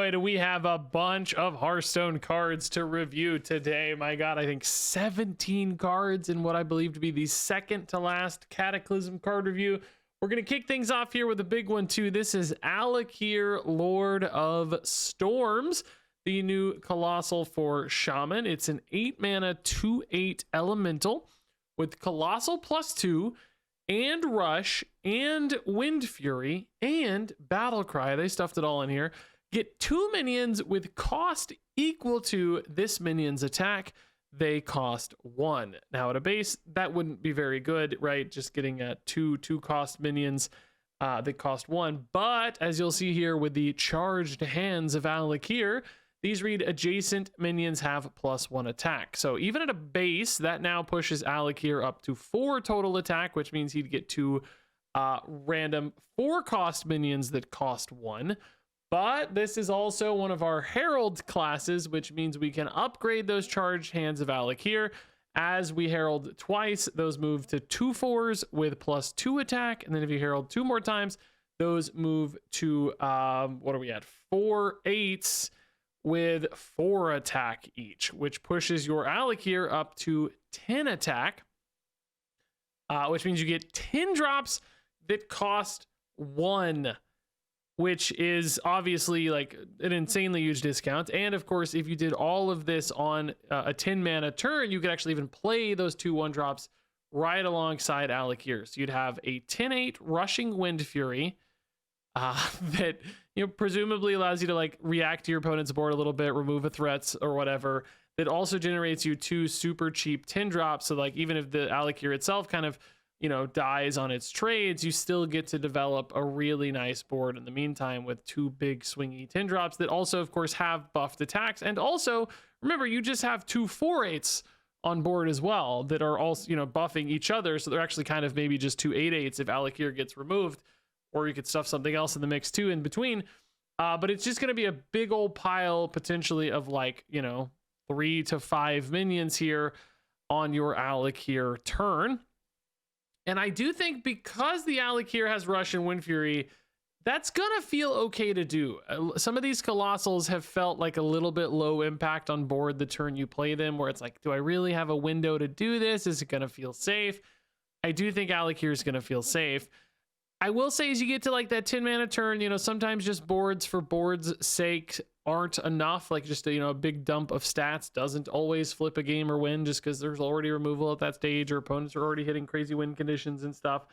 boy, do we have a bunch of Hearthstone cards to review today. My God, I think 17 cards in what I believe to be the second to last Cataclysm card review. We're going to kick things off here with a big one too. This is AKIR, Lord of Storms, the new Colossal for Shaman. It's an 8-mana 2/8 elemental with Colossal +2 and Rush and Wind Fury and Battle Cry. They stuffed it all in here. Get 2 minions with cost equal to this minion's attack. They cost 1. Now at a base, that wouldn't be very good, right? Just getting two cost minions that cost 1. But as you'll see here with the charged hands of AKIR, these read adjacent minions have +1 attack. So even at a base, that now pushes AKIR up to 4 total attack, which means he'd get 2 random 4-cost minions that cost 1. But this is also one of our Herald classes, which means we can upgrade those charged hands of AKIR. As we Herald twice, those move to 2 4s with +2 attack. And then if you Herald 2 more times, those move to, what are we at? 4 8s with 4 attack each, which pushes your AKIR up to 10 attack, which means you get 10 drops that cost 1, which is obviously like an insanely huge discount. And of course, if you did all of this on a 10 mana turn, you could actually even play those 2 1-drops right alongside AKIR. So you'd have a 10/8 rushing Wind Fury that, you know, presumably allows you to like react to your opponent's board a little bit, remove a threats or whatever. That also generates you 2 super cheap 10 drops. So like even if the AKIR itself kind of, you know, dies on its trades, you still get to develop a really nice board in the meantime with 2 big swingy 10 drops that also of course have buffed attacks. And also remember, you just have 2 4/8s on board as well that are also, you know, buffing each other. So they're actually kind of maybe just 2 8/8s if AKIR gets removed, or you could stuff something else in the mix too in between. But it's just going to be a big old pile potentially of like, you know, 3 to 5 minions here on your AKIR turn. And I do think because the AKIR has Rush and Wind Fury, that's going to feel okay to do. Some of these Colossals have felt like a little bit low impact on board the turn you play them, where it's like, do I really have a window to do this? Is it going to feel safe? I do think AKIR is going to feel safe. I will say as you get to like that 10 mana turn, you know, sometimes just boards for board's sake aren't enough. Like just a, you know, a big dump of stats doesn't always flip a game or win just because there's already removal at that stage or opponents are already hitting crazy win conditions and stuff.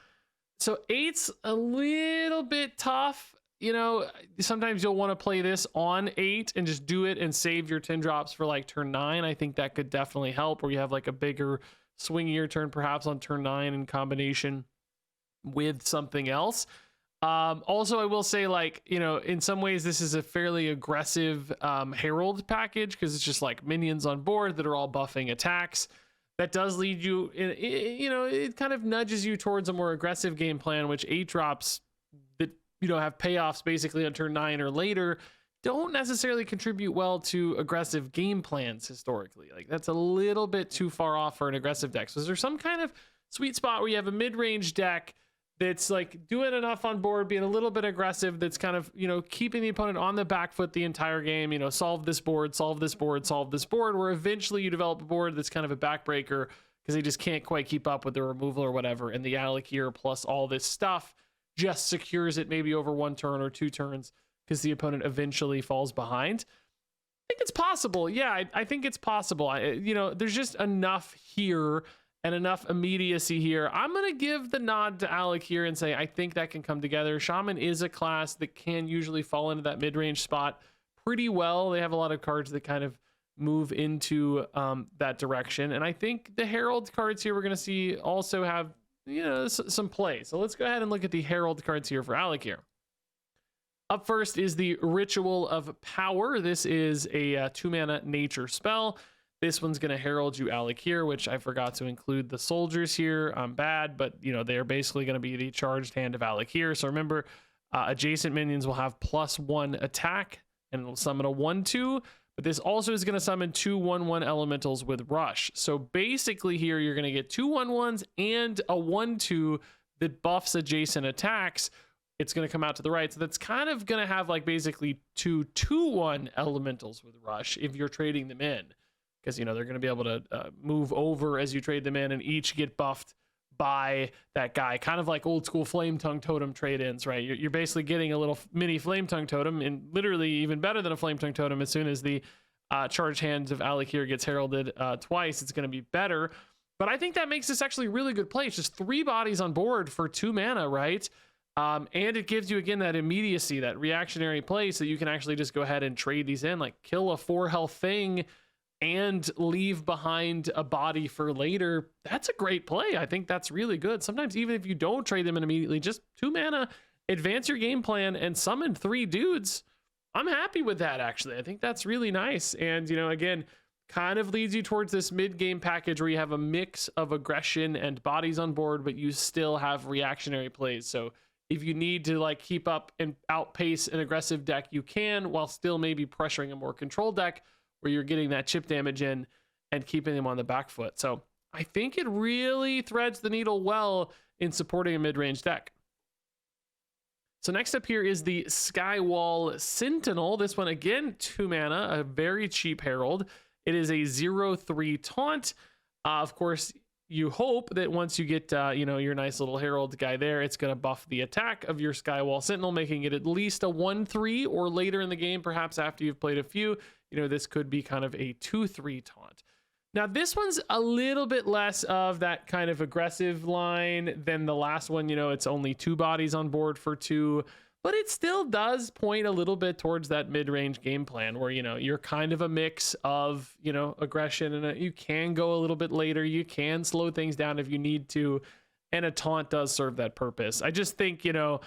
So 8's a little bit tough. You know, sometimes you'll want to play this on 8 and just do it and save your 10 drops for like turn 9. I think that could definitely help, where you have like a bigger swingier turn perhaps on turn 9 in combination with something else. Also, I will say, like, you know, in some ways this is a fairly aggressive Herald package because it's just like minions on board that are all buffing attacks. That does lead you in, you know, it kind of nudges you towards a more aggressive game plan, which 8 drops that, you know, have payoffs basically on turn 9 or later don't necessarily contribute well to aggressive game plans historically. Like that's a little bit too far off for an aggressive deck. So is there some kind of sweet spot where you have a mid-range deck that's like doing enough on board, being a little bit aggressive, that's kind of, you know, keeping the opponent on the back foot the entire game, you know, solve this board, solve this board, solve this board, where eventually you develop a board that's kind of a backbreaker because they just can't quite keep up with the removal or whatever. And the AKIR plus all this stuff just secures it maybe over 1 turn or 2 turns because the opponent eventually falls behind. I think it's possible. Yeah, I think it's possible. You know, there's just enough here and enough immediacy here. I'm going to give the nod to AKIR and say I think that can come together. Shaman is a class that can usually fall into that mid-range spot pretty well. They have a lot of cards that kind of move into that direction. And I think the Herald cards here we're going to see also have, you know, some play. So let's go ahead and look at the Herald cards here for AKIR. Up first is the Ritual of Power. This is a 2-mana nature spell. This one's going to herald you AKIR, which I forgot to include the soldiers here. I'm bad, but you know, they're basically going to be the charged hand of AKIR. So remember, adjacent minions will have +1 attack and it'll summon a 1/2, but this also is going to summon 2 1/1 elementals with rush. So basically here you're going to get 2 1/1s and a 1/2 that buffs adjacent attacks, it's going to come out to the right. So that's kind of going to have like basically 2/2/1 elementals with Rush if you're trading them in, because, you know, they're going to be able to move over as you trade them in and each get buffed by that guy, kind of like old school Flame Tongue Totem trade-ins, right? You're basically getting a little mini Flame Tongue Totem, and literally even better than a Flame Tongue Totem. As soon as the Charged Hands of AKIR gets heralded twice, it's going to be better. But I think that makes this actually really good play. It's just 3 bodies on board for 2 mana, right? And it gives you, again, that immediacy, that reactionary play, so you can actually just go ahead and trade these in, like kill a 4 health thing and leave behind a body for later. That's a great play. I think that's really good. Sometimes even if you don't trade them in immediately, just 2 mana, advance your game plan and summon 3 dudes. I'm happy with that, actually. I think that's really nice. And, you know, again, kind of leads you towards this mid-game package where you have a mix of aggression and bodies on board, but you still have reactionary plays. So if you need to like keep up and outpace an aggressive deck, you can, while still maybe pressuring a more controlled deck where you're getting that chip damage in and keeping them on the back foot. So I think it really threads the needle well in supporting a mid-range deck. So next up here is the Skywall Sentinel. This one, again, 2 mana, a very cheap herald. It is a 0/3 taunt. Of course, you hope that once you get, you know, your nice little herald guy there, it's going to buff the attack of your Skywall Sentinel, making it at least a 1/3, or later in the game, perhaps after you've played a few, you know, this could be kind of a 2/3 taunt. Now, this one's a little bit less of that kind of aggressive line than the last one. You know, it's only 2 bodies on board for 2, but it still does point a little bit towards that mid-range game plan where, you know, you're kind of a mix of, you know, aggression, and you can go a little bit later. You can slow things down if you need to, and a taunt does serve that purpose. I just think, you know,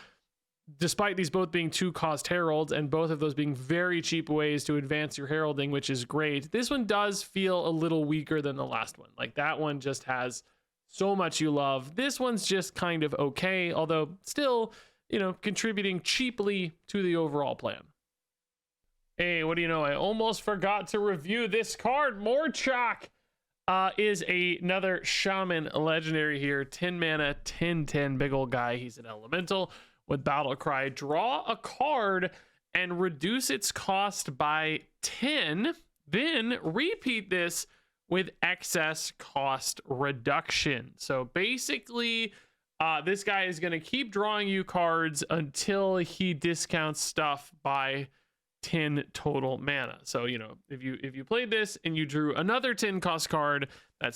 despite these both being 2-cost heralds and both of those being very cheap ways to advance your heralding, which is great, this one does feel a little weaker than the last one. Like, that one just has so much you love. This one's just kind of okay, although still, you know, contributing cheaply to the overall plan. Hey, what do you know? I almost forgot to review this card. Morchok is another Shaman legendary here. 10 mana, 10/10, big old guy. He's an elemental with Battle Cry. Draw a card and reduce its cost by 10. Then repeat this with excess cost reduction. So basically, this guy is going to keep drawing you cards until he discounts stuff by 10 total mana. So, you know, if you played this and you drew another 10 cost card, that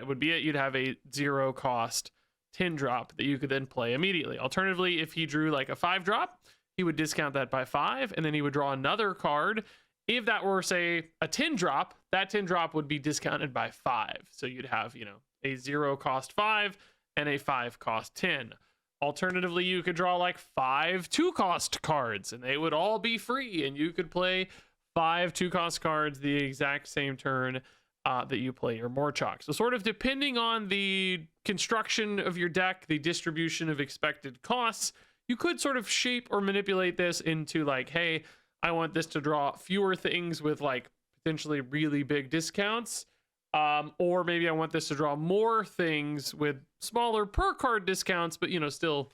would be it. You'd have a 0 cost 10 drop that you could then play immediately. Alternatively, if he drew like a 5 drop, he would discount that by 5, and then he would draw another card. If that were, say, a 10 drop, that 10 drop would be discounted by 5. So you'd have, you know, a 0 cost 5 and a 5 cost 10. Alternatively, you could draw like 5 2-cost cards, and they would all be free, and you could play 5 2-cost cards the exact same turn that you play your Morchok. So sort of depending on the construction of your deck, the distribution of expected costs, you could sort of shape or manipulate this into like, hey, I want this to draw fewer things with like potentially really big discounts. Or maybe I want this to draw more things with smaller per card discounts, but, you know, still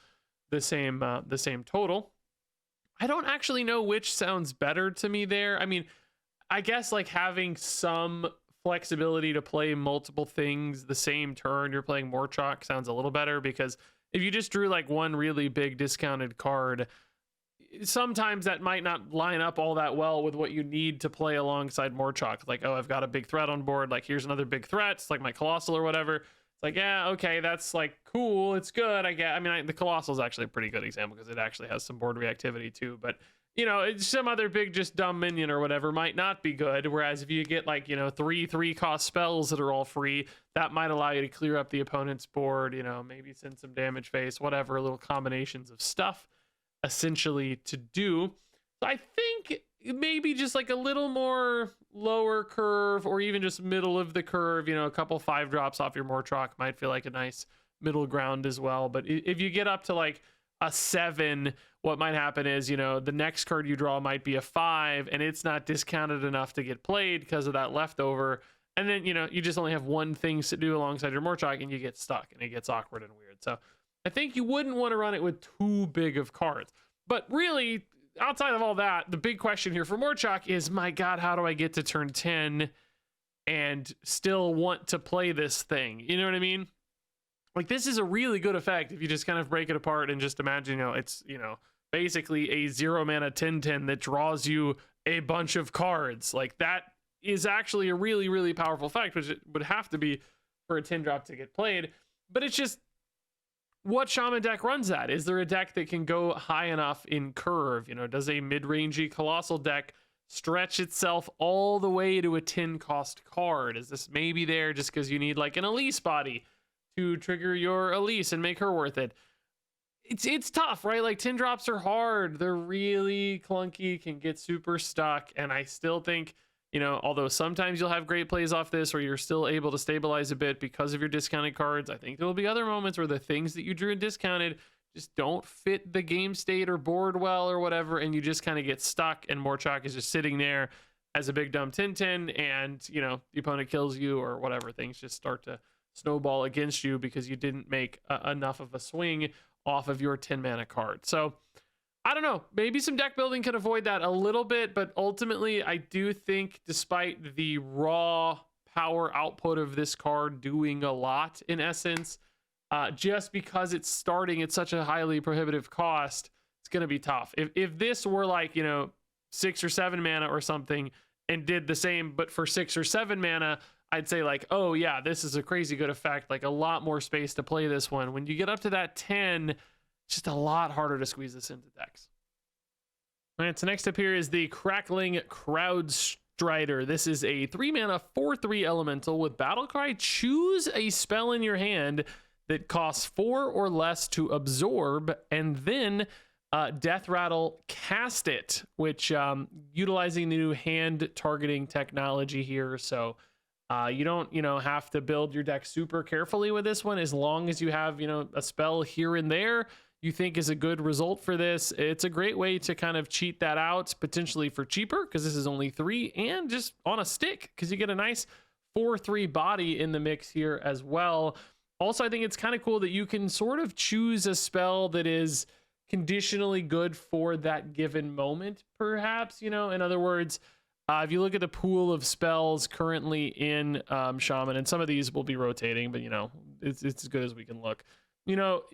the same total. I don't actually know which sounds better to me there. I mean, I guess like having some flexibility to play multiple things the same turn you're playing Morchok sounds a little better, because if you just drew like one really big discounted card, sometimes that might not line up all that well with what you need to play alongside Morchok. Like, oh, I've got a big threat on board, like here's another big threat, it's like my Colossal or whatever. It's like, yeah, okay, that's like cool, it's good, I get. I mean, the Colossal is actually a pretty good example because it actually has some board reactivity too, but you know, it's some other big just dumb minion or whatever might not be good. Whereas if you get like, you know, 3 cost spells that are all free, that might allow you to clear up the opponent's board, you know, maybe send some damage face, whatever, little combinations of stuff essentially to do. So I think maybe just like a little more lower curve, or even just middle of the curve, you know, a couple 5 drops off your Morchok might feel like a nice middle ground as well. But if you get up to like a 7, what might happen is, you know, the next card you draw might be a 5 and it's not discounted enough to get played because of that leftover. And then, you know, you just only have one thing to do alongside your Morchok and you get stuck and it gets awkward and weird. So I think you wouldn't want to run it with too big of cards. But really, outside of all that, the big question here for Morchok is, my God, how do I get to turn 10 and still want to play this thing? You know what I mean? Like, this is a really good effect if you just kind of break it apart and just imagine, it's, basically a 0 mana 10/10 that draws you a bunch of cards. Like, that is actually a really, really powerful effect, which it would have to be for a 10 drop to get played. But it's just, what shaman deck runs that? Is there a deck that can go high enough in curve? Does a mid-rangey colossal deck stretch itself all the way to a 10 cost card? Is this maybe there just because you need like an Elise body to trigger your Elise and make her worth it? It's tough, right? Like, 10 drops are hard. They're really clunky, can get super stuck. And I still think, although sometimes you'll have great plays off this, or you're still able to stabilize a bit because of your discounted cards, I think there will be other moments where the things that you drew and discounted just don't fit the game state or board well or whatever, and you just kind of get stuck, and Morchok is just sitting there as a big dumb 10/10, and, the opponent kills you or whatever. Things just start to snowball against you because you didn't make enough of a swing off of your 10 mana card. So I don't know, maybe some deck building can avoid that a little bit, but ultimately I do think, despite the raw power output of this card doing a lot in essence, just because it's starting at such a highly prohibitive cost, it's going to be tough. If this were like, 6 or 7 mana or something and did the same, but for 6 or 7 mana, I'd say like, oh yeah, this is a crazy good effect, like a lot more space to play this one. When you get up to that 10, it's just a lot harder to squeeze this into decks. All right, so next up here is the Crackling Crowd Strider. This is a 3 mana 4/3 elemental with battle cry. Choose a spell in your hand that costs 4 or less to absorb, and then Death Rattle, cast it, which utilizing the new hand targeting technology here. So you don't, have to build your deck super carefully with this one. As long as you have, a spell here and there you think is a good result for this, it's a great way to kind of cheat that out, potentially for cheaper, because this is only 3, and just on a stick, because you get a nice 4/3 body in the mix here as well. Also, I think it's kind of cool that you can sort of choose a spell that is conditionally good for that given moment, perhaps. In other words, if you look at the pool of spells currently in Shaman, and some of these will be rotating, but it's as good as we can look.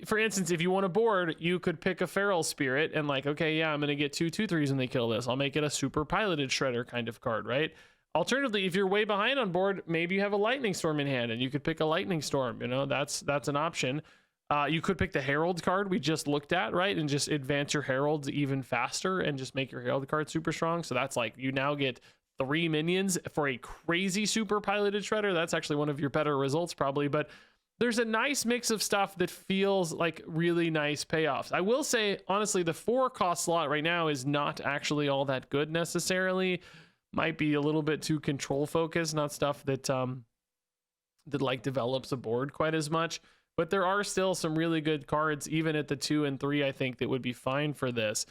For instance, if you want a board, you could pick a Feral Spirit and like, okay, yeah, I'm going to get 2 2/3s when they kill this. I'll make it a super piloted Shredder kind of card, right? Alternatively, if you're way behind on board, maybe you have a Lightning Storm in hand and you could pick a Lightning Storm. That's an option. You could pick the Herald card we just looked at, right? And just advance your Heralds even faster and just make your Herald card super strong. So that's like, you now get 3 minions for a crazy super piloted Shredder. That's actually one of your better results probably, but there's a nice mix of stuff that feels like really nice payoffs. I will say, honestly, the 4 cost slot right now is not actually all that good necessarily. Might be a little bit too control focused, not stuff that like develops a board quite as much. But there are still some really good cards, even at the 2 and 3, I think, that would be fine for this.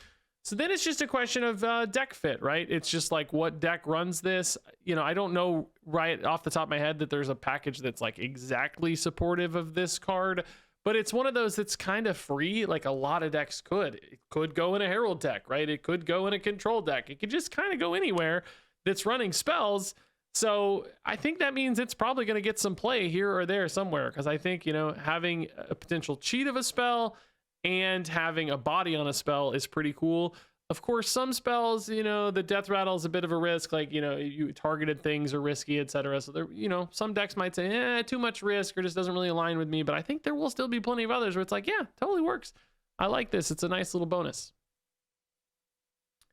So then it's just a question of deck fit, right? It's just like, what deck runs this? I don't know right off the top of my head that there's a package that's like exactly supportive of this card, but it's one of those that's kind of free. Like, a lot of decks could. It could go in a Herald deck, right? It could go in a control deck. It could just kind of go anywhere that's running spells. So I think that means it's probably going to get some play here or there somewhere, because I think, having a potential cheat of a spell and having a body on a spell is pretty cool. Of course, some spells, the Death Rattle is a bit of a risk, like, you targeted things are risky, etc. So there, some decks might say, too much risk, or just doesn't really align with me. But I think there will still be plenty of others where it's like, yeah, totally works. I like this. It's a nice little bonus.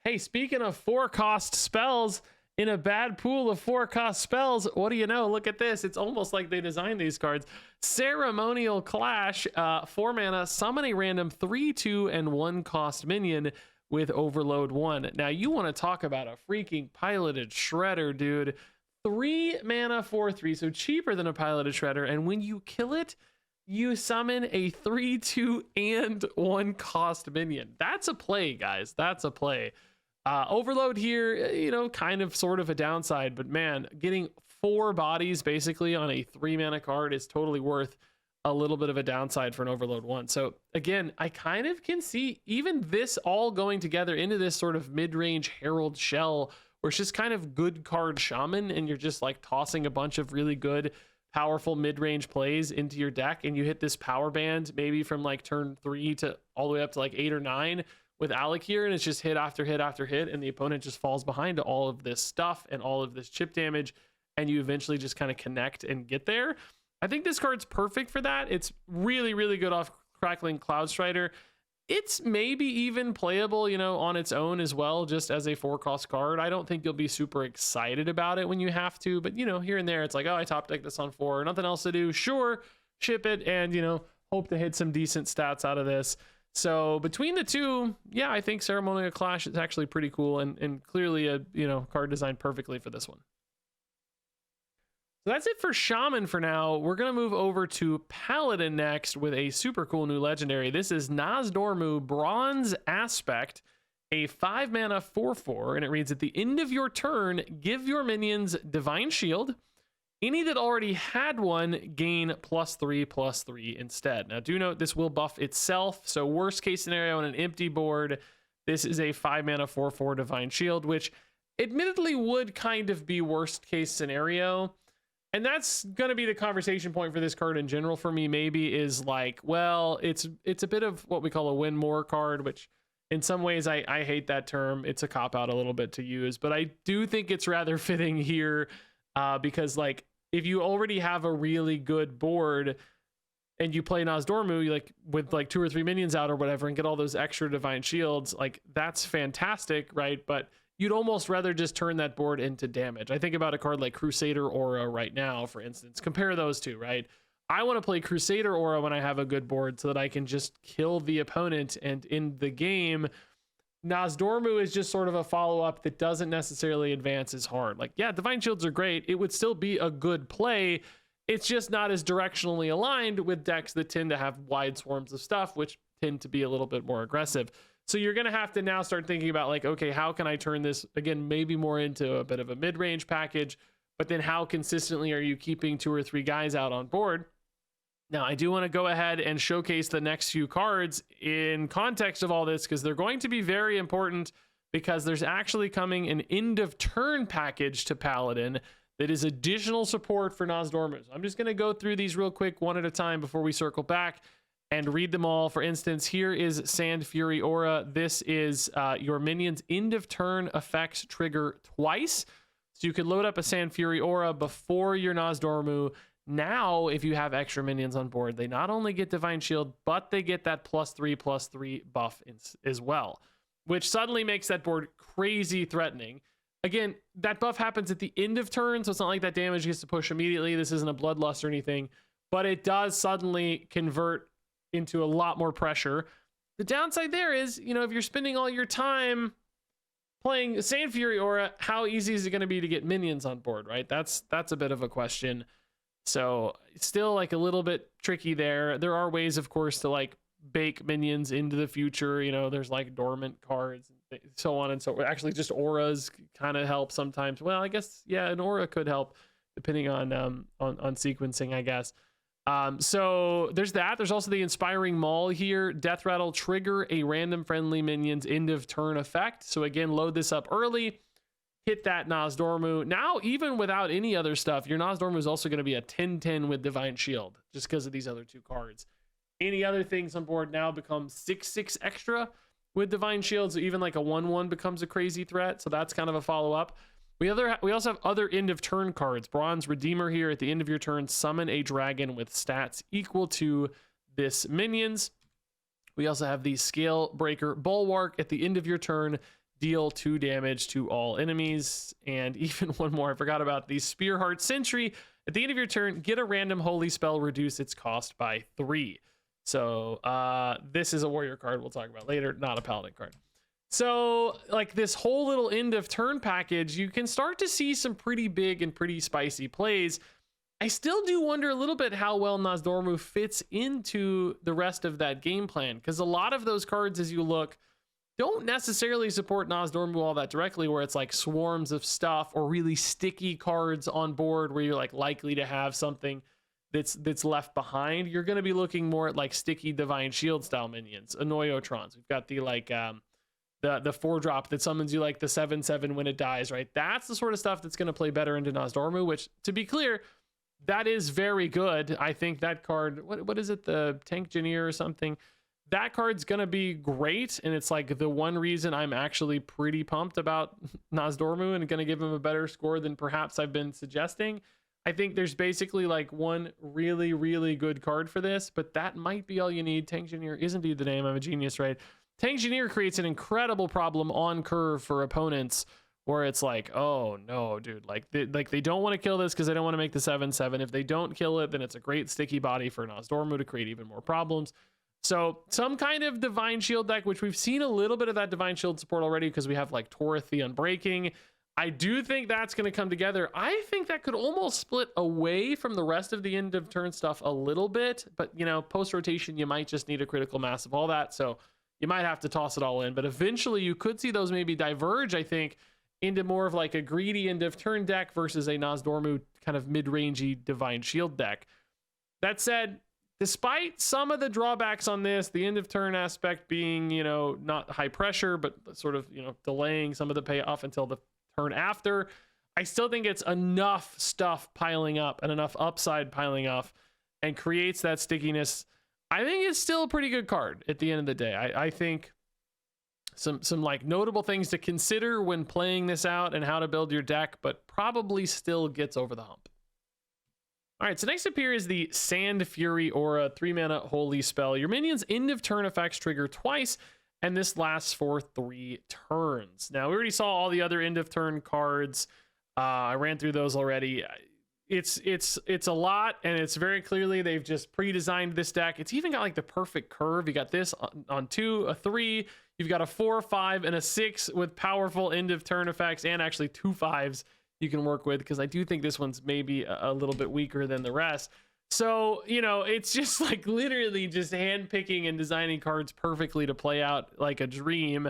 Hey, speaking of 4-cost spells, in a bad pool of 4-cost spells, what do you know? Look at this. It's almost like they designed these cards. Ceremonial Clash, 4 mana, summon a random 3/2 and 1-cost minion with Overload 1. Now, you want to talk about a freaking piloted Shredder, dude. 3 mana 4/3, so cheaper than a piloted Shredder. And when you kill it, you summon a 3/2 and 1-cost minion. That's a play, guys. That's a play. Overload here, kind of sort of a downside, but man, getting 4 bodies basically on a 3 mana card is totally worth a little bit of a downside for an overload 1. So again, I kind of can see even this all going together into this sort of mid-range Herald shell, where it's just kind of good card shaman, and you're just like tossing a bunch of really good, powerful mid-range plays into your deck, and you hit this power band maybe from like turn 3 to all the way up to like 8 or 9 with AKIR, and it's just hit after hit after hit, and the opponent just falls behind to all of this stuff and all of this chip damage, and you eventually just kind of connect and get there. I think this card's perfect for that. It's really, really good off Crackling Cloud Strider. It's maybe even playable, you know, on its own as well, just as a 4-cost card. I don't think you'll be super excited about it when you have to, but, you know, here and there, it's like, oh, I top deck this on 4, nothing else to do. Sure, ship it and, you know, hope to hit some decent stats out of this. So between the two, yeah, I think Ceremonial Clash is actually pretty cool and clearly a, you know, card designed perfectly for this one. So that's it for Shaman for now. We're going to move over to Paladin next with a super cool new legendary. This is Nozdormu Bronze Aspect, a 5-mana 4/4, and it reads, at the end of your turn, give your minions Divine Shield. Any that already had one gain +3/+3 instead. Now do note this will buff itself, so worst case scenario on an empty board, this is a 5-mana 4/4 Divine Shield, which admittedly would kind of be worst case scenario. And that's going to be the conversation point for this card in general for me, maybe, is like, well, it's a bit of what we call a win more card, which in some ways I hate that term. It's a cop-out a little bit to use, but I do think it's rather fitting here because, like, if you already have a really good board and you play Nozdormu, you like with like 2 or 3 minions out or whatever and get all those extra Divine Shields, like that's fantastic, right? But you'd almost rather just turn that board into damage. I think about a card like Crusader Aura right now, for instance. Compare those two, right? I want to play Crusader Aura when I have a good board so that I can just kill the opponent and end the game. Nozdormu is just sort of a follow-up that doesn't necessarily advance as hard. Like, yeah, Divine Shields are great. It would still be a good play. It's just not as directionally aligned with decks that tend to have wide swarms of stuff, which tend to be a little bit more aggressive. So you're going to have to now start thinking about like, okay, how can I turn this, again, maybe more into a bit of a mid-range package, but then how consistently are you keeping 2 or 3 guys out on board? Now, I do want to go ahead and showcase the next few cards in context of all this, because they're going to be very important, because there's actually coming an end-of-turn package to Paladin that is additional support for Nozdormu. So I'm just going to go through these real quick one at a time before we circle back and read them all. For instance, here is Sand Fury Aura. This is your minions end of turn effects trigger twice. So you could load up a Sand Fury Aura before your Nozdormu. Now, if you have extra minions on board, they not only get Divine Shield, but they get that +3/+3 buff as well, which suddenly makes that board crazy threatening. Again, that buff happens at the end of turn, so it's not like that damage gets to push immediately. This isn't a Bloodlust or anything, but it does suddenly convert into a lot more pressure. The downside there is, you know, if you're spending all your time playing Sand Fury Aura, how easy is it going to be to get minions on board, right? That's a bit of a question. So it's still like a little bit tricky there. There are ways, of course, to like bake minions into the future. You know, there's like dormant cards and so on and so on. Actually, just auras kind of help sometimes. Well, I guess, yeah, an aura could help depending on sequencing, I guess. So there's that. There's also the Inspiring Maul here. Death Rattle, trigger a random friendly minion's end of turn effect. So again, load this up early, hit that Nozdormu. Now, even without any other stuff, your Nozdormu is also going to be a 10/10 with Divine Shield, just because of these other 2 cards. Any other things on board now become 6/6 extra with Divine Shield. So even like a 1/1 becomes a crazy threat. So that's kind of a follow-up. We also have other end of turn cards. Bronze Redeemer here. At the end of your turn, summon a dragon with stats equal to this minion's. We also have the Scale Breaker Bulwark. At the end of your turn, deal 2 damage to all enemies. And even one more, I forgot about the Spearheart Sentry. At the end of your turn, get a random holy spell, reduce its cost by 3. So this is a warrior card we'll talk about later, not a paladin card. So like this whole little end of turn package, you can start to see some pretty big and pretty spicy plays. I still do wonder a little bit how well Nozdormu fits into the rest of that game plan, because a lot of those cards, as you look, don't necessarily support Nozdormu all that directly, where it's like swarms of stuff or really sticky cards on board where you're like likely to have something that's left behind. You're going to be looking more at like sticky Divine Shield style minions, Annoyotrons. We've got the like the 4-drop that summons you like the 7/7 when it dies, right? That's the sort of stuff that's going to play better into Nozdormu, which, to be clear, that is very good. I think that card, what is it, the Tank Engineer or something? That card's going to be great, and it's like the one reason I'm actually pretty pumped about Nozdormu and going to give him a better score than perhaps I've been suggesting. I think there's basically like one really, really good card for this, but that might be all you need. Tank Engineer is indeed the name. I'm a genius, right? Tank Engineer creates an incredible problem on curve for opponents where it's like, oh no, dude, like they don't want to kill this because they don't want to make the 7/7. If they don't kill it, then it's a great sticky body for Nozdormu to create even more problems. So some kind of Divine Shield deck, which we've seen a little bit of that Divine Shield support already because we have like Torith the Unbreaking. I do think that's going to come together. I think that could almost split away from the rest of the end of turn stuff a little bit, but you know, post rotation, you might just need a critical mass of all that. So you might have to toss it all in, but eventually you could see those maybe diverge, I think, into more of like a greedy end of turn deck versus a Nozdormu kind of mid-rangey Divine Shield deck. That said, despite some of the drawbacks on this, the end of turn aspect being, you know, not high pressure, but sort of, you know, delaying some of the payoff until the turn after, I still think it's enough stuff piling up and enough upside piling up and creates that stickiness. I think it's still a pretty good card at the end of the day. I think some like notable things to consider when playing this out and how to build your deck, but probably still gets over the hump. All right, so next up here is the Sand Fury Aura, 3-mana holy spell. Your minions' end of turn effects trigger twice, and this lasts for 3 turns. Now, we already saw all the other end of turn cards. I ran through those already. It's a lot, and it's very clearly they've just pre-designed this deck. It's even got like the perfect curve. You got this on 2, a 3. You've got a 4, 5, and a 6 with powerful end of turn effects, and actually 2 5s you can work with, because I do think this one's maybe a little bit weaker than the rest. So, you know, it's just like literally just handpicking and designing cards perfectly to play out like a dream.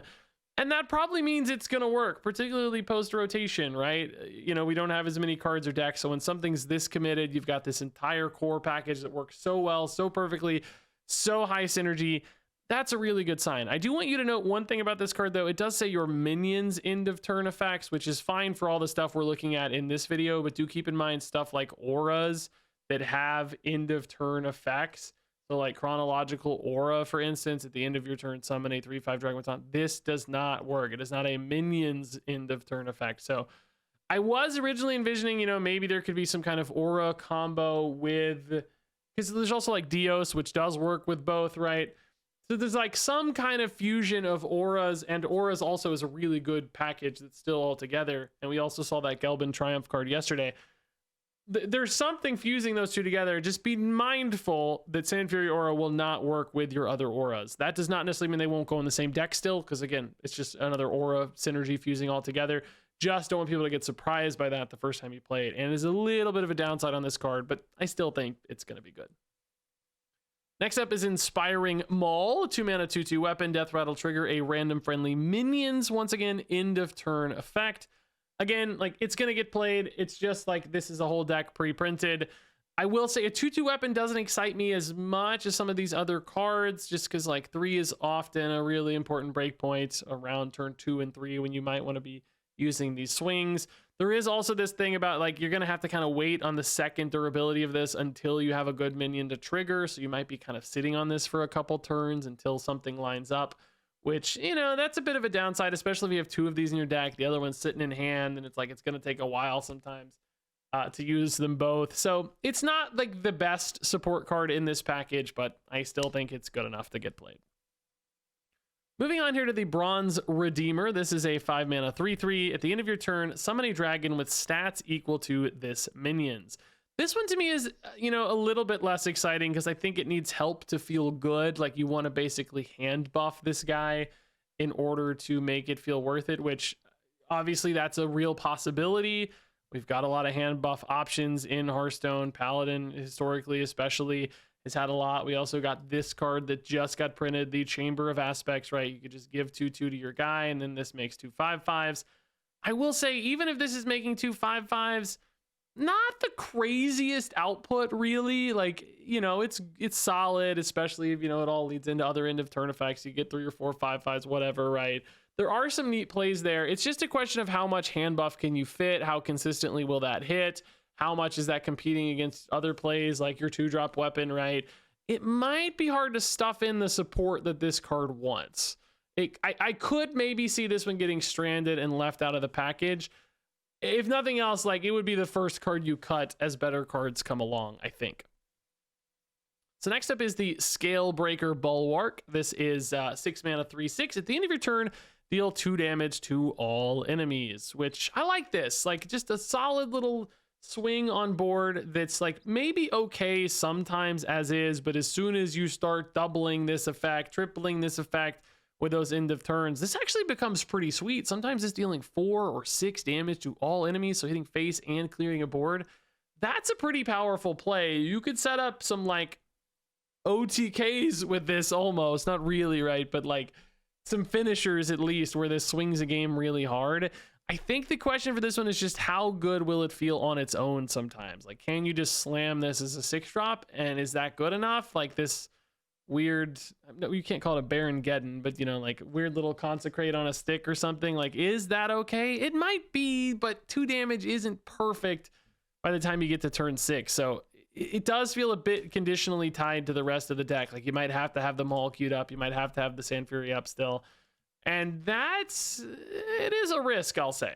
And that probably means it's going to work, particularly post-rotation, right? You know, we don't have as many cards or decks, so when something's this committed, you've got this entire core package that works so well, so perfectly, so high synergy. That's a really good sign. I do want you to note one thing about this card, though. It does say your minions' end of turn effects, which is fine for all the stuff we're looking at in this video, but do keep in mind stuff like auras that have end of turn effects. So like chronological aura, for instance, at the end of your turn, summon a 3/5 Dragon Baton. This does not work. It is not a minion's end of turn effect. So I was originally envisioning, you know, maybe there could be some kind of aura combo with, because there's also like Dios, which does work with both, right? So there's like some kind of fusion of auras, and auras also is a really good package that's still all together. And we also saw that Gelbin Triumph card yesterday. There's something fusing those two together. Just be mindful that Sand Fury Aura will not work with your other auras. That does not necessarily mean they won't go in the same deck still, because again, it's just another aura synergy fusing all together. Just don't want people to get surprised by that the first time you play it. And there's a little bit of a downside on this card, but I still think it's going to be good. Next up is Inspiring Maul, 2-mana 2/2 weapon. Death Rattle, trigger a random friendly minions. Once again, end of turn effect. Again, like it's going to get played. It's just like this is a whole deck pre-printed. I will say a 2/2 weapon doesn't excite me as much as some of these other cards, just because like 3 is often a really important breakpoint around turn 2 and 3 when you might want to be using these swings. There is also this thing about like you're going to have to kind of wait on the second durability of this until you have a good minion to trigger. So you might be kind of sitting on this for a couple turns until something lines up, which, you know, that's a bit of a downside, especially if you have 2 of these in your deck. The other one's sitting in hand, and it's like it's going to take a while sometimes to use them both. So it's not like the best support card in this package, but I still think it's good enough to get played. Moving on here to the Bronze Redeemer. This is a 5-mana 3/3. At the end of your turn, summon a dragon with stats equal to this minion's. This one to me is, you know, a little bit less exciting because I think it needs help to feel good. Like you want to basically hand buff this guy in order to make it feel worth it, which obviously that's a real possibility. We've got a lot of hand buff options in Hearthstone. Paladin, historically especially, has had a lot. We also got this card that just got printed, the Chamber of Aspects, right? You could just give 2/2 to your guy, and then this makes 2 5/5s. I will say, even if this is making 2 5/5s, not the craziest output, really. Like, you know, it's solid, especially if, you know, it all leads into other end of turn effects. You get 3 or 4 5/5s, whatever, right? There are some neat plays there. It's just a question of how much hand buff can you fit? How consistently will that hit? How much is that competing against other plays like your 2-drop weapon, right? It might be hard to stuff in the support that this card wants. I could maybe see this one getting stranded and left out of the package. If nothing else, like, it would be the first card you cut as better cards come along, I think. So next up is the Scale Breaker Bulwark. This is 6 mana, 3/6. At the end of your turn, deal 2 damage to all enemies, which I like this. Like, just a solid little swing on board that's like maybe okay sometimes as is, but as soon as you start doubling this effect, tripling this effect with those end of turns, this actually becomes pretty sweet. Sometimes it's dealing 4 or 6 damage to all enemies, so hitting face and clearing a board. That's a pretty powerful play. You could set up some like OTKs with this almost, not really, right? But like some finishers at least where this swings a game really hard. I think the question for this one is just how good will it feel on its own sometimes? Like, can you just slam this as a 6-drop and is that good enough? Like this weird, you can't call it a Baron Geddon, but you know, like weird little consecrate on a stick or something. Like, is that okay? It might be, but 2 damage isn't perfect by the time you get to turn 6. So it does feel a bit conditionally tied to the rest of the deck. Like, you might have to have them all queued up. You might have to have the Sand Fury up still. And it is a risk, I'll say.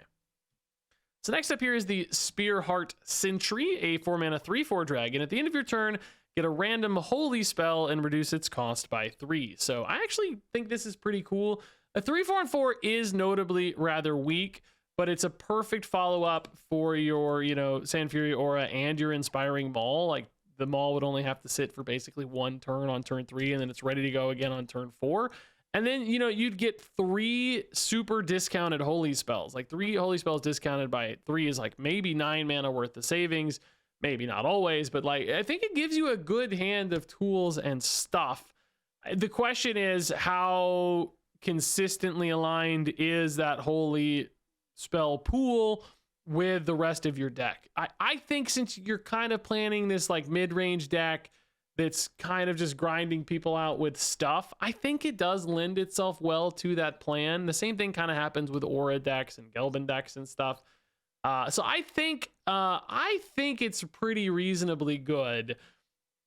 So next up here is the Spearheart Sentry, a 4 mana 3/4 dragon. At the end of your turn, get a random holy spell and reduce its cost by 3. So I actually think this is pretty cool. A 3/4 and 4 is notably rather weak, but it's a perfect follow-up for your, you know, Sand Fury Aura and your Inspiring Maul. Like, the Maul would only have to sit for basically 1 turn on turn 3, and then it's ready to go again on turn 4. And then, you know, you'd get 3 super discounted holy spells. Like 3 holy spells discounted by 3 is like maybe 9 mana worth of savings. Maybe not always, but like, I think it gives you a good hand of tools and stuff. The question is, how consistently aligned is that holy spell pool with the rest of your deck? I think since you're kind of planning this like mid-range deck that's kind of just grinding people out with stuff, I think it does lend itself well to that plan. The same thing kind of happens with Aura decks and Gelbin decks and stuff. So I think it's pretty reasonably good.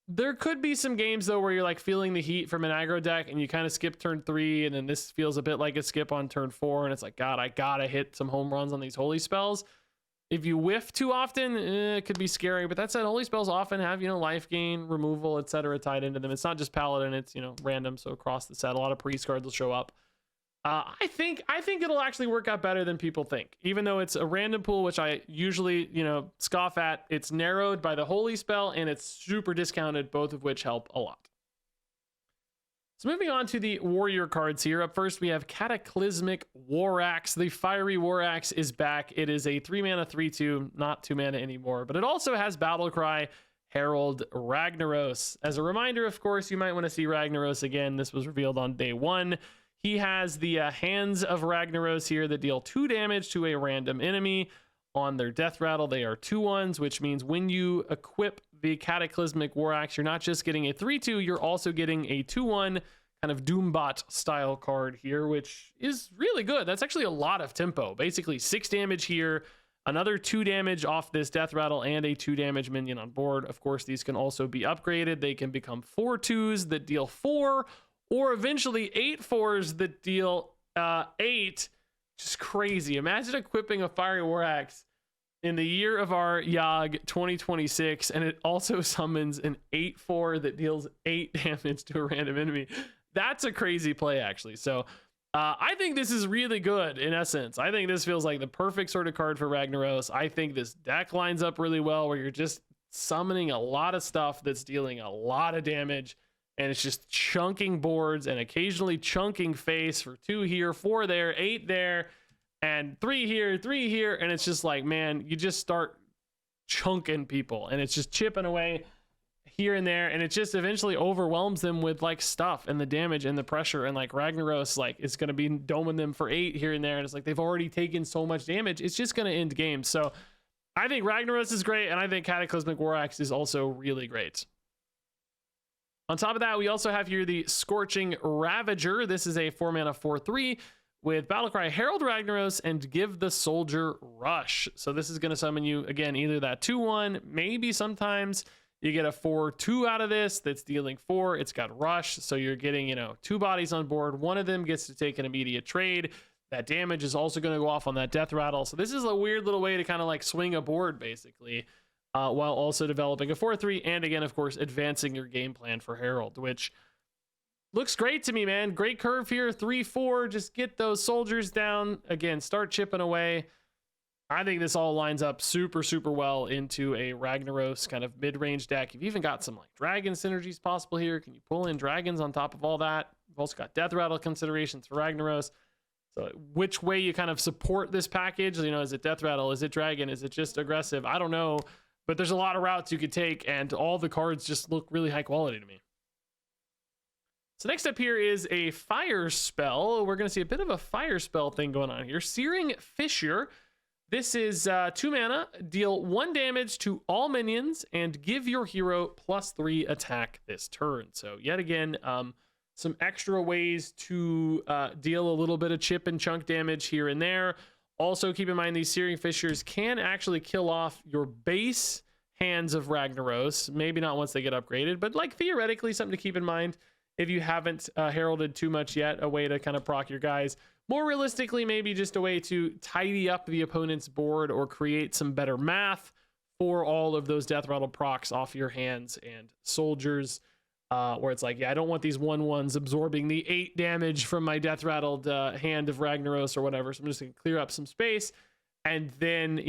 There could be some games though where you're like feeling the heat from an aggro deck and you kind of skip turn 3, and then this feels a bit like a skip on turn 4, and it's like, God, I gotta hit some home runs on these holy spells. If you whiff too often, it could be scary. But that said, holy spells often have, you know, life gain, removal, etc. tied into them. It's not just paladin, it's, you know, random. So across the set, a lot of priest cards will show up. I think it'll actually work out better than people think. Even though it's a random pool, which I usually, you know, scoff at, it's narrowed by the holy spell and it's super discounted, both of which help a lot. So moving on to the warrior cards here. Up first, we have Cataclysmic War Axe. The Fiery War Axe is back. It is a 3 mana 3/2, not 2 mana anymore, but it also has Battle Cry, Herald Ragnaros. As a reminder, of course, you might want to see Ragnaros again. This was revealed on day 1. He has the Hands of Ragnaros here that deal 2 damage to a random enemy. On their death rattle, they are 2/1s, which means when you equip the Cataclysmic War Axe, you're not just getting a 3/2, you're also getting a 2/1 kind of Doombot style card here, which is really good. That's actually a lot of tempo. Basically 6 damage here, another 2 damage off this death rattle, and a 2 damage minion on board. Of course, these can also be upgraded. They can become 4/2s that deal 4, or eventually 8/4s that deal 8. Just crazy. Imagine equipping a Fiery War Axe in the year of our Yogg 2026, and it also summons an 8/4 that deals 8 damage to a random enemy. That's a crazy play, actually. So I think this is really good in essence. I think this feels like the perfect sort of card for Ragnaros. I think this deck lines up really well where you're just summoning a lot of stuff that's dealing a lot of damage, and it's just chunking boards and occasionally chunking face for 2 here, 4 there, 8 there, and 3 here, 3 here. And it's just like, man, you just start chunking people and it's just chipping away here and there. And it just eventually overwhelms them with like stuff and the damage and the pressure. And like Ragnaros, like, it's going to be doming them for 8 here and there. And it's like, they've already taken so much damage. It's just going to end games. So I think Ragnaros is great, and I think Cataclysmic War Axe is also really great. On top of that, we also have here the Scorching Ravager. This is a 4-mana 4/3 with Battlecry Herald Ragnaros and Give the Soldier Rush. So this is going to summon you, again, either that 2/1, maybe sometimes you get a 4/2 out of this that's dealing 4. It's got Rush, so you're getting, 2 bodies on board. One of them gets to take an immediate trade. That damage is also going to go off on that Death Rattle. So this is a weird little way to kind of like swing a board, basically, while also developing a 4/3 and, again, of course, advancing your game plan for Herald, which looks great to me, man. Great curve here, 3/4. Just get those soldiers down. Again, start chipping away. I think this all lines up super, super well into a Ragnaros kind of mid-range deck. You've even got some like dragon synergies possible here. Can you pull in dragons on top of all that? You've also got Death Rattle considerations for Ragnaros. So which way you kind of support this package, is it Death Rattle? Is it Dragon? Is it just aggressive? I don't know, but there's a lot of routes you could take, and all the cards just look really high quality to me. So next up here is a fire spell. We're going to see a bit of a fire spell thing going on here. Searing Fissure. This is 2 mana, deal 1 damage to all minions, and give your hero +3 attack this turn. So yet again, some extra ways to deal a little bit of chip and chunk damage here and there. Also, keep in mind these Searing Fissures can actually kill off your base hands of Ragnaros. Maybe not once they get upgraded, but like theoretically something to keep in mind if you haven't heralded too much yet, a way to kind of proc your guys. More realistically, maybe just a way to tidy up the opponent's board or create some better math for all of those Death Rattle procs off your hands and soldiers. Where it's like, yeah, I don't want these 1/1s absorbing the 8 damage from my Death Rattled hand of Ragnaros or whatever. So I'm just going to clear up some space and then,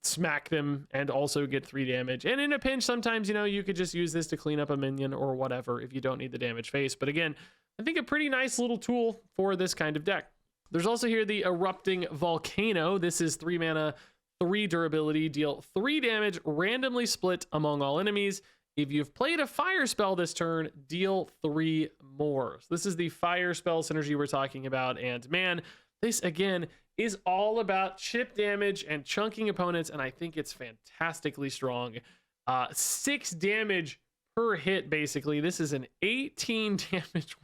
smack them and also get 3 damage. And in a pinch, sometimes, you could just use this to clean up a minion or whatever if you don't need the damage face. But again, I think a pretty nice little tool for this kind of deck. There's also here the Erupting Volcano. This is 3 mana, 3 durability, deal 3 damage, randomly split among all enemies. If you've played a fire spell this turn, deal 3 more. So this is the fire spell synergy we're talking about. And man, this again is all about chip damage and chunking opponents. And I think it's fantastically strong. 6 damage per hit, basically. This is an 18 damage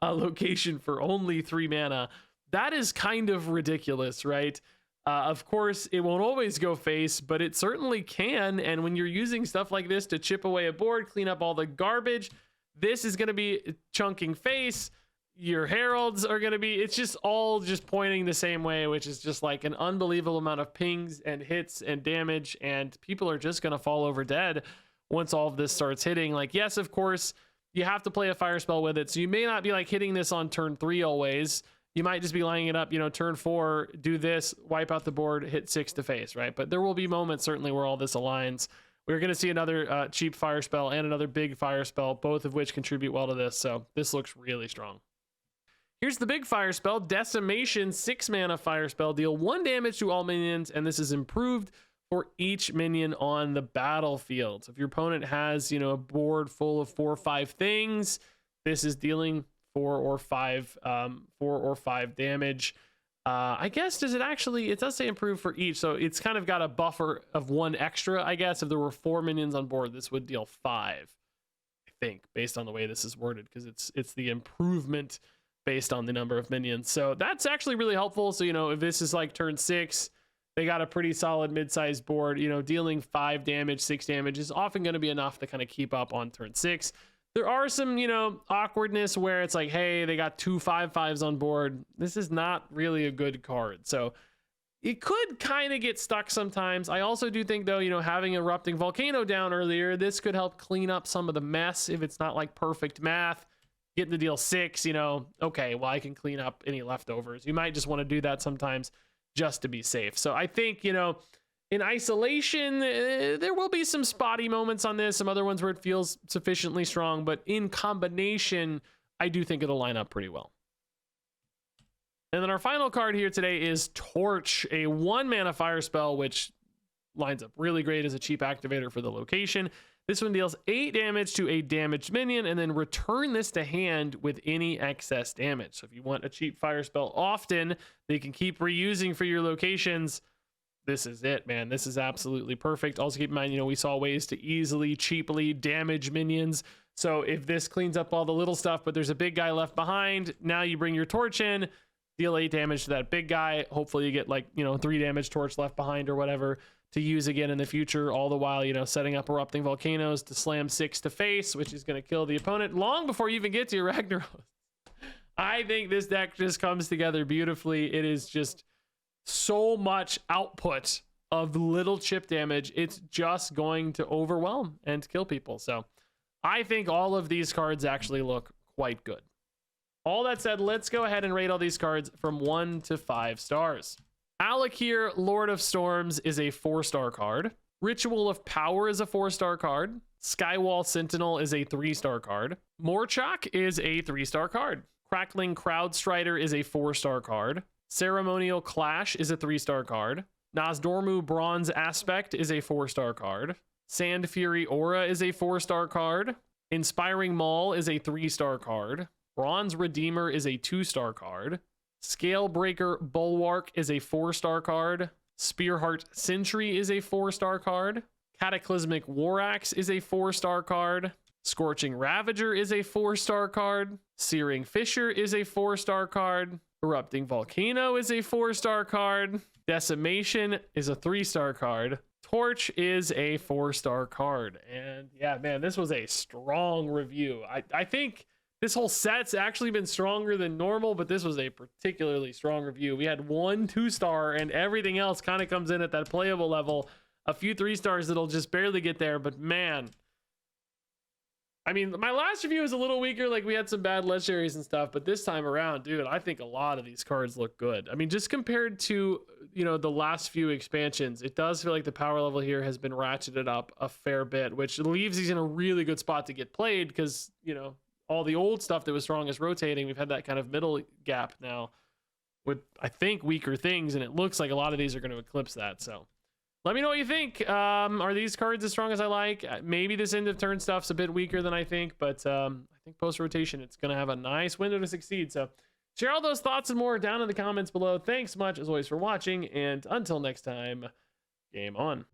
location for only 3 mana. That is kind of ridiculous, right? Of course, it won't always go face, but it certainly can. And when you're using stuff like this to chip away a board, clean up all the garbage, this is going to be chunking face. Your heralds are going to be, it's just all just pointing the same way, which is just like an unbelievable amount of pings and hits and damage. And people are just going to fall over dead once all of this starts hitting. Like, yes, of course, you have to play a fire spell with it. So you may not be like hitting this on turn 3 always. You might just be lining it up, turn 4, do this, wipe out the board, hit 6 to face, right? But there will be moments, certainly, where all this aligns. We're going to see another cheap fire spell and another big fire spell, both of which contribute well to this. So this looks really strong. Here's the big fire spell, Decimation, 6 mana fire spell, deal 1 damage to all minions, and this is improved for each minion on the battlefield. So if your opponent has, a board full of 4 or 5 things, this is dealing 4 or 5 damage. I guess, it does say improve for each. So it's kind of got a buffer of 1 extra, I guess. If there were 4 minions on board, this would deal 5, I think, based on the way this is worded, because it's the improvement based on the number of minions. So that's actually really helpful. So, if this is like turn 6, they got a pretty solid mid-sized board, dealing 5 damage, 6 damage is often going to be enough to kind of keep up on turn 6. There are some, awkwardness where it's like, hey, they got 2 5/5s on board. This is not really a good card. So it could kind of get stuck sometimes. I also do think, though, having Erupting Volcano down earlier, this could help clean up some of the mess if it's not like perfect math. Getting the deal 6, okay, well, I can clean up any leftovers. You might just want to do that sometimes just to be safe. So I think, in isolation, there will be some spotty moments on this, some other ones where it feels sufficiently strong, but in combination, I do think it'll line up pretty well. And then our final card here today is Torch, a 1 mana fire spell, which lines up really great as a cheap activator for the location. This one deals 8 damage to a damaged minion, and then return this to hand with any excess damage. So if you want a cheap fire spell often that you can keep reusing for your locations, this is it, man. This is absolutely perfect. Also keep in mind, you know, we saw ways to easily, cheaply damage minions. So if this cleans up all the little stuff, but there's a big guy left behind, now you bring your torch in, deal 8 damage to that big guy. Hopefully you get like, you know, 3 damage torch left behind or whatever to use again in the future. All the while, you know, setting up erupting volcanoes to slam 6 to face, which is going to kill the opponent long before you even get to your Ragnaros. I think this deck just comes together beautifully. It is just so much output of little chip damage. It's just going to overwhelm and kill people. So I think all of these cards actually look quite good. All that said, let's go ahead and rate all these cards from 1 to 5 stars. AKIR, Lord of Storms, is a 4-star card. Ritual of Power is a 4-star card. Skywall Sentinel is a 3-star card. Morchok is a 3-star card. Crackling Crowdstrider is a 4-star card. Ceremonial Clash is a 3-star card. Nozdormu Bronze Aspect is a 4-star card. Sand Fury Aura is a 4-star card. Inspiring Maul is a 3-star card. Bronze Redeemer is a 2-star card. Scalebreaker Bulwark is a 4-star card. Spearheart Sentry is a 4-star card. Cataclysmic War Axe is a 4-star card. Scorching Ravager is a 4-star card. Searing Fissure is a 4-star card. Erupting Volcano is a 4-star card. Decimation is a 3-star card. Torch is a 4-star card. And yeah, man, this was a strong review. I think this whole set's actually been stronger than normal, but this was a particularly strong review. We had 1 2-star and everything else kind of comes in at that playable level. A few 3-stars that'll just barely get there, but man, I mean, my last review was a little weaker. Like, we had some bad legendaries and stuff, but this time around, dude, I think a lot of these cards look good. I mean, just compared to, you know, the last few expansions, it does feel like the power level here has been ratcheted up a fair bit, which leaves these in a really good spot to get played because, you know, all the old stuff that was strong is rotating. We've had that kind of middle gap now with, I think, weaker things, and it looks like a lot of these are going to eclipse that. So let me know what you think. Are these cards as strong as I like? Maybe this end of turn stuff's a bit weaker than I think, but I think post rotation, it's going to have a nice window to succeed. So share all those thoughts and more down in the comments below. Thanks much, as always, for watching, and until next time, game on.